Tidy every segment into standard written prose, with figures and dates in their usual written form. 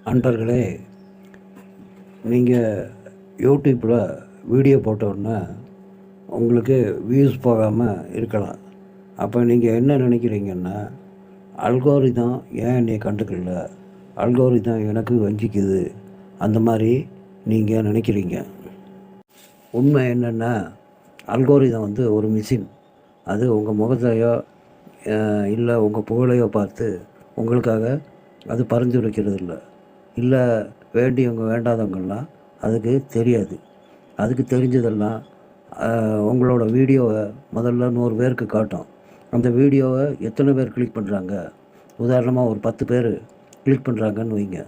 நண்பர்களே, நீங்கள் யூடியூப்பில் வீடியோ போட்டோன்னா உங்களுக்கு வியூஸ் போகாமல் இருக்கலாம். அப்போ நீங்கள் என்ன நினைக்கிறீங்கன்னா, அல்கோரிதம் ஏன் என்னைய கண்டுக்கல, அல்கோரிதம் எனக்கு வஞ்சிக்குது, அந்த மாதிரி நீங்கள் நினைக்கிறீங்க. உண்மை என்னென்னா, அல்கோரிதம் ஒரு மிஷின். அது உங்கள் முகத்தையோ இல்லை உங்கள் புகழையோ பார்த்து உங்களுக்காக அது பரிந்துரைக்கிறது இல்லை. இல்லை வேண்டியவங்க வேண்டாதவங்கள்லாம் அதுக்கு தெரியாது. அதுக்கு தெரிஞ்சதெல்லாம் உங்களோட வீடியோவை முதல்ல 100 பேருக்கு காட்டும். அந்த வீடியோவை எத்தனை பேர் கிளிக் பண்ணுறாங்க, உதாரணமாக ஒரு 10 பேர் கிளிக் பண்ணுறாங்கன்னு வைங்க.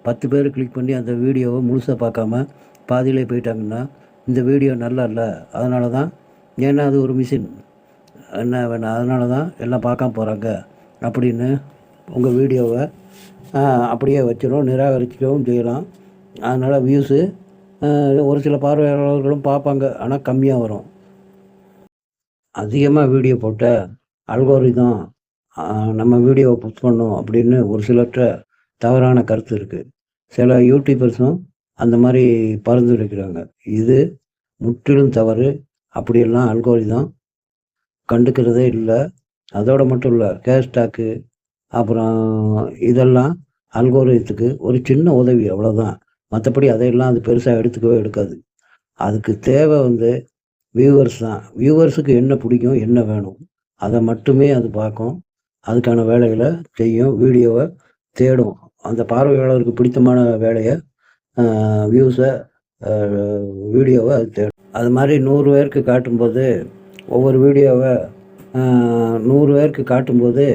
10 பேர் கிளிக் பண்ணி அந்த வீடியோவை முழுசாக பார்க்காம பாதியிலே போயிட்டாங்கன்னா, இந்த வீடியோ நல்லா இல்லை, அதனால தான், ஏன்னா அது ஒரு மிஷின், என்ன வேணாம், அதனால தான் எல்லாம் பார்க்காம போகிறாங்க அப்படின்னு உங்கள் வீடியோவை அப்படியே வச்சிடும், நிராகரிக்கவும் செய்யலாம். அதனால் வியூஸு ஒரு சில பார்வையாளர்களும் பார்ப்பாங்க, ஆனால் கம்மியாக வரும். அதிகமாக வீடியோ போட்ட அல்கோரிதம் நம்ம வீடியோவை புஷ் பண்ணும் அப்படின்னு ஒரு சிலர்கிட்ட தவறான கருத்து இருக்குது. சில யூடியூபர்ஸும் அந்த மாதிரி பரிந்துரைக்கிறாங்க. இது முற்றிலும் தவறு. அப்படியெல்லாம் அல்கோரிதம் கண்டுக்கிறதே இல்லை. அதோடு மட்டும் இல்லை, கேஷ்டாக்கு அப்புறம் இதெல்லாம் அல்கோரிதத்துக்கு ஒரு சின்ன உதவி, அவ்வளோதான். மற்றபடி அதையெல்லாம் அது பெருசாக எடுத்துக்கவே எடுக்காது. அதுக்கு தேவை வியூவர்ஸ் தான். வியூவர்ஸுக்கு என்ன பிடிக்கும், என்ன வேணும், அதை மட்டுமே அது பார்க்கும். அதுக்கான வேலைகளை செய்யும், வீடியோவை தேடும். அந்த பார்வையாளருக்கு பிடித்தமான வேலையை, வியூஸை, வீடியோவை அது தேடும். அது மாதிரி 100 பேருக்கு காட்டும்போது, ஒவ்வொரு வீடியோவை 100 பேருக்கு காட்டும்போது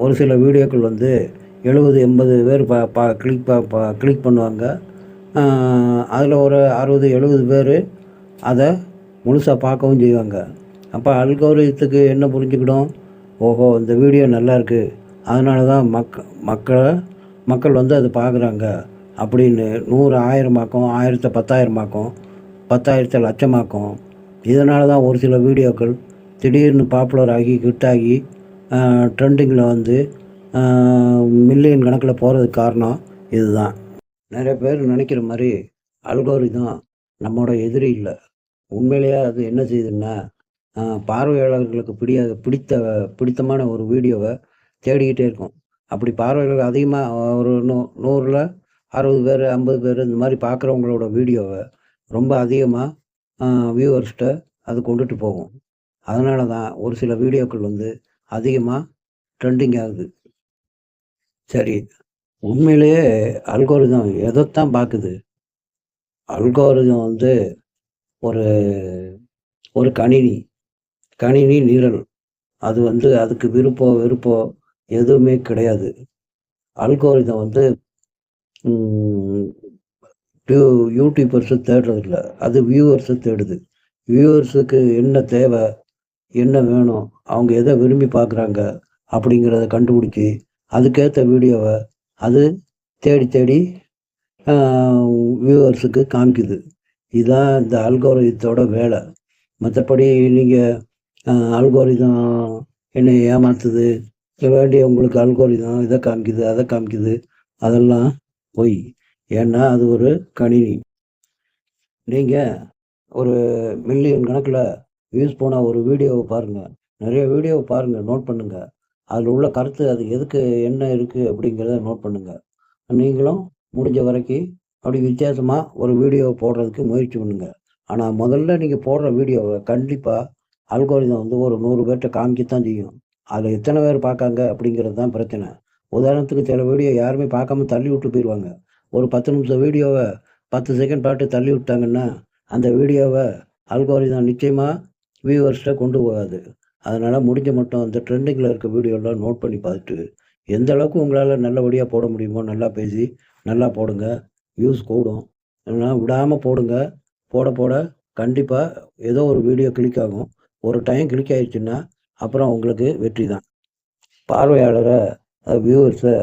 ஒரு சில வீடியோக்கள் 70-80 பேர் கிளிக் பண்ணுவாங்க. அதில் ஒரு 60-70 பேர் அதை முழுசாக பார்க்கவும் செய்வாங்க. அப்போ அல்கோரிதத்துக்கு என்ன புரிஞ்சுக்கிடும், ஓஹோ இந்த வீடியோ நல்லாயிருக்கு, அதனால தான் மக்கள் அதை பார்க்குறாங்க அப்படின்னு 100 1000 ஆக்கும், 1000 10,000 ஆக்கும், 10,000 லட்சமாக்கும். இதனால தான் ஒரு சில வீடியோக்கள் திடீர்னு பாப்புலர் ஆகி ஹிட்டாகி ட்ரெண்டிங்கில் மில்லியன் கணக்கில் போகிறதுக்கு காரணம் இதுதான். நிறைய பேர் நினைக்கிற மாதிரி அல்கோரிதம் நம்மளோட எதிரி இல்லை. உண்மையிலேயே அது என்ன செய்யுதுன்னா, பார்வையாளர்களுக்கு பிடித்தமான ஒரு வீடியோவை தேடிக்கிட்டே இருக்கும். அப்படி பார்வையாளர்கள் அதிகமாக ஒரு 100ல் 60 பேர் 50 பேர் இந்த மாதிரி பார்க்குறவங்களோட வீடியோவை ரொம்ப அதிகமாக வியூவர்ஸ்கிட்ட அது கொண்டுட்டு போகும். அதனால தான் ஒரு சில வீடியோக்கள் அதிகமாக ட்ரெண்டிங் ஆகுது. சரி, உண்மையிலேயே அல்கோரிதம் எதைத்தான் பார்க்குது? அல்கோரிதம் ஒரு ஒரு கணினி நிரல். அது அதுக்கு வெறுப்போ எதுவுமே கிடையாது. அல்கோரிதம் யூடியூபர்ஸை தேடுறதில்ல, அது வியூவர்ஸை தேடுது. வியூவர்ஸுக்கு என்ன தேவை, என்ன வேணும், அவங்க எதை விரும்பி பார்க்குறாங்க அப்படிங்கிறத கண்டுபிடிச்சி அதுக்கேற்ற வீடியோவை அது தேடி வியூவர்ஸுக்கு காமிக்குது. இதுதான் இந்த அல்கோரிதத்தோட வேலை. மற்றபடி நீங்கள் அல்கோரிதம் என்னை ஏமாற்றுது, வேண்டியவங்களுக்கு அல்கோரிதம் இதை காமிக்குது அதை காமிக்குது, அதெல்லாம் பொய். ஏன்னா அது ஒரு கணினி. நீங்கள் ஒரு மில்லியன் கணக்கில் வியூஸ் போன ஒரு வீடியோவை பாருங்கள், நிறைய வீடியோவை பாருங்கள், நோட் பண்ணுங்கள். அதில் உள்ள கருத்து, அது எதுக்கு என்ன இருக்குது அப்படிங்கிறத நோட் பண்ணுங்கள். நீங்களும் முடிஞ்ச வரைக்கும் அப்படி வித்தியாசமாக ஒரு வீடியோவை போடுறதுக்கு முயற்சி பண்ணுங்கள். ஆனால் முதல்ல நீங்கள் போடுற வீடியோவை கண்டிப்பாக அல்கோரிதம் ஒரு 100 பேர்கிட்ட காமிக்கத்தான் செய்யும். அதில் எத்தனை பேர் பார்க்காங்க அப்படிங்கிறது தான் பிரச்சனை. உதாரணத்துக்கு சில வீடியோ யாருமே பார்க்காம தள்ளி விட்டு போயிடுவாங்க. ஒரு 10 நிமிஷம் வீடியோவை 10 செகண்ட் பாட்டு தள்ளி விட்டாங்கன்னா அந்த வீடியோவை அல்கோரிதம் நிச்சயமாக வியூவர்ஸ்கிட்ட கொண்டு போகாது. அதனால் முடிஞ்ச மட்டும் அந்த ட்ரெண்டிங்கில் இருக்க வீடியோலாம் நோட் பண்ணி பார்த்துட்டு எந்த அளவுக்கு உங்களால் நல்லபடியாக போட முடியுமோ நல்லா பேசி நல்லா போடுங்க. வியூஸ் கூடும். அதனால் விடாமல் போடுங்க. போட கண்டிப்பாக ஏதோ ஒரு வீடியோ கிளிக் ஆகும். ஒரு டைம் கிளிக் ஆகிடுச்சுன்னா அப்புறம் உங்களுக்கு வெற்றி தான். பார்வையாளரை, வியூவர்ஸை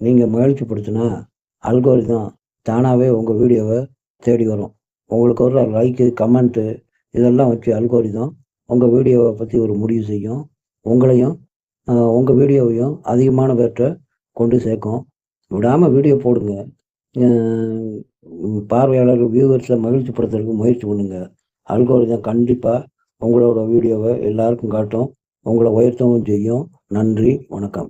நீங்கள் மகிழ்ச்சிப்படுத்தினா அல்கோரிதம் தானாகவே உங்கள் வீடியோவை தேடி வரும். உங்களுக்கு ஒரு லைக்கு கமெண்ட்டு இதெல்லாம் வச்சு அல்கோரிதம் உங்கள் வீடியோவை பற்றி ஒரு முடிவு செய்யும். உங்களையும் உங்கள் வீடியோவையும் அதிகமான பேர்கிட்ட கொண்டு சேர்க்கும். விடாமல் வீடியோ போடுங்க. பார்வையாளர்கள் வியூவர்ஸை மகிழ்ச்சிப்படுத்துறதுக்கு முயற்சி பண்ணுங்கள். அல்கோரிதம் கண்டிப்பாக உங்களோட வீடியோவை எல்லாருக்கும் காட்டும். உங்களை உயர்த்தவும் செய்யும். நன்றி, வணக்கம்.